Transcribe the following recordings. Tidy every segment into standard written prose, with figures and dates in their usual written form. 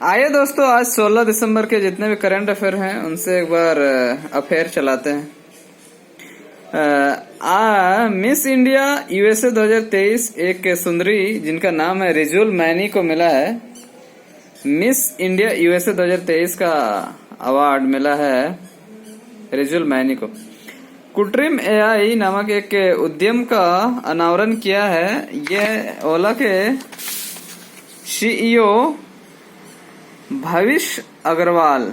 आइए दोस्तों, आज 16 दिसंबर के जितने भी करंट अफेयर हैं उनसे एक बार अफेयर चलाते हैं। मिस इंडिया यूएसए 2023 एक सुंदरी जिनका नाम है रिजुल मैनी को मिला है। मिस इंडिया यूएसए 2023 का अवार्ड मिला है रिजुल मैनी को। कृत्रिम एआई नामक एक उद्यम का अनावरण किया है। यह ओला के सीईओ भविष्य अग्रवाल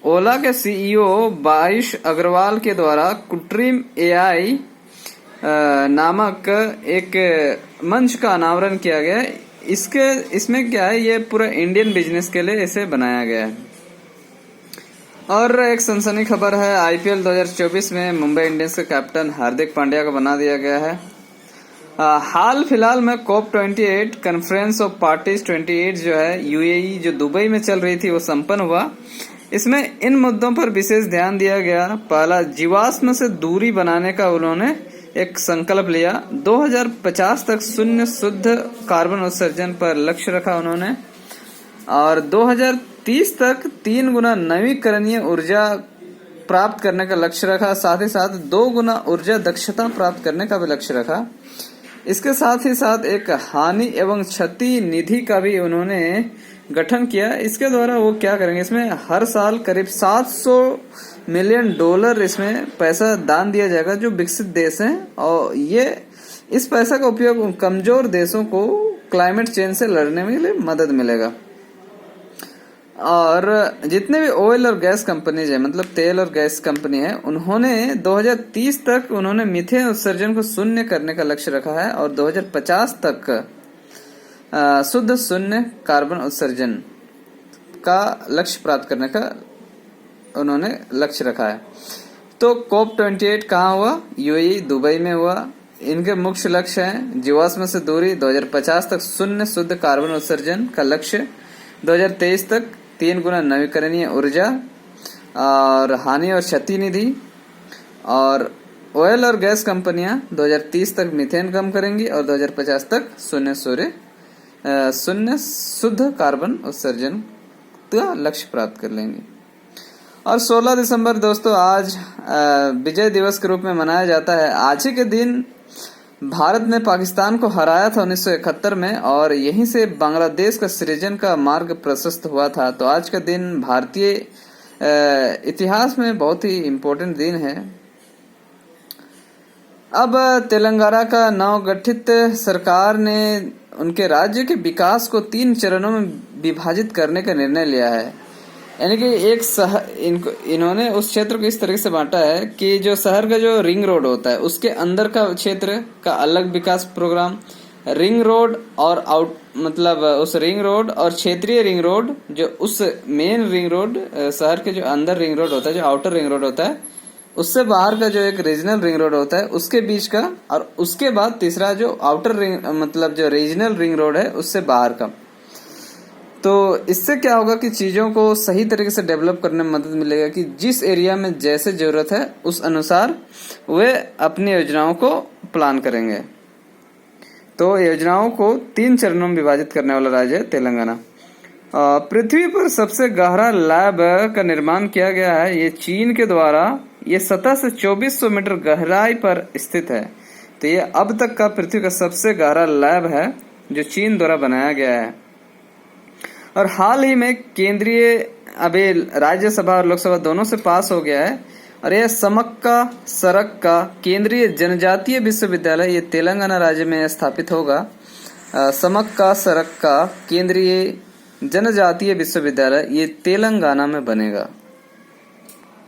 ओला के सीईओ भविष्य अग्रवाल के द्वारा कृत्रिम एआई नामक एक मंच का अनावरण किया गया। इसमें क्या है, ये पूरा इंडियन बिजनेस के लिए इसे बनाया गया है। और एक सनसनी खबर है, आईपीएल 2024 में मुंबई इंडियंस के कैप्टन हार्दिक पांड्या को बना दिया गया है। हाल फिलहाल में COP 28 कॉन्फ्रेंस ऑफ पार्टीज 28 जो है यूएई जो दुबई में चल रही थी वो संपन्न हुआ। इसमें इन मुद्दों पर विशेष ध्यान दिया गया। पहला, जीवाश्म से दूरी बनाने का उन्होंने एक संकल्प लिया। 2050 तक शून्य शुद्ध कार्बन उत्सर्जन पर लक्ष्य रखा उन्होंने, और 2030 तक 3 गुना नवीकरणीय ऊर्जा प्राप्त करने का लक्ष्य रखा। साथ ही साथ 2 गुना ऊर्जा दक्षता प्राप्त करने का भी लक्ष्य रखा। इसके साथ ही साथ एक हानि एवं क्षति निधि का भी उन्होंने गठन किया। इसके द्वारा वो क्या करेंगे, इसमें हर साल करीब $700 मिलियन इसमें पैसा दान दिया जाएगा जो विकसित देश हैं, और ये इस पैसा का उपयोग कमजोर देशों को क्लाइमेट चेंज से लड़ने में लिए मदद मिलेगा। और जितने भी ऑयल और गैस कंपनीज है, मतलब तेल और गैस कंपनी है, उन्होंने 2030 तक उन्होंने मीथेन उत्सर्जन को शून्य करने का लक्ष्य रखा है, और 2050 तक शुद्ध शून्य कार्बन उत्सर्जन का लक्ष्य प्राप्त करने का उन्होंने लक्ष्य रखा है। तो COP 28 कहाँ हुआ? यूएई दुबई में हुआ। इनके मुख्य लक्ष्य हैं जीवाश्म से दूरी, 2050 तक शून्य शुद्ध कार्बन उत्सर्जन का लक्ष्य, 2023 तक 3 गुना नवीकरणीय ऊर्जा, और हानि और क्षति निधि, और ऑयल और गैस कंपनियां 2030 तक मीथेन कम करेंगी, और 2050 तक शून्य शुद्ध कार्बन उत्सर्जन का लक्ष्य प्राप्त कर लेंगे। और 16 दिसंबर दोस्तों आज विजय दिवस के रूप में मनाया जाता है। आज ही के दिन भारत ने पाकिस्तान को हराया था 1971 में, और यहीं से बांग्लादेश का सृजन का मार्ग प्रशस्त हुआ था। तो आज का दिन भारतीय इतिहास में बहुत ही इम्पोर्टेंट दिन है। अब तेलंगाना का नवगठित सरकार ने उनके राज्य के विकास को 3 चरणों में विभाजित करने का निर्णय लिया है। यानी कि इन्होंने उस क्षेत्र को इस तरीके से बांटा है कि जो शहर का जो रिंग रोड होता है उसके अंदर का क्षेत्र का अलग विकास प्रोग्राम, रिंग रोड और उस रिंग रोड और क्षेत्रीय रिंग रोड, जो उस मेन रिंग रोड शहर के जो अंदर रिंग रोड होता है, जो आउटर रिंग रोड होता है, उससे बाहर का जो एक रीजनल रिंग रोड होता है उसके बीच का, और उसके बाद तीसरा जो आउटर रिंग जो रीजनल रिंग रोड है उससे बाहर का। तो इससे क्या होगा कि चीजों को सही तरीके से डेवलप करने में मदद मिलेगा कि जिस एरिया में जैसे जरूरत है उस अनुसार वे अपनी योजनाओं को प्लान करेंगे। तो योजनाओं को 3 चरणों में विभाजित करने वाला राज्य है तेलंगाना। पृथ्वी पर सबसे गहरा लैब का निर्माण किया गया है। ये चीन के द्वारा, ये सतह से 2400 मीटर गहराई पर स्थित है। तो ये अब तक का पृथ्वी का सबसे गहरा लैब है जो चीन द्वारा बनाया गया है। और हाल ही में केंद्रीय अभी राज्यसभा और लोकसभा दोनों से पास हो गया है। और यह समक्का सरक का केंद्रीय जनजातीय विश्वविद्यालय ये तेलंगाना राज्य में स्थापित होगा। समक्का सरक का केंद्रीय जनजातीय विश्वविद्यालय ये तेलंगाना में बनेगा।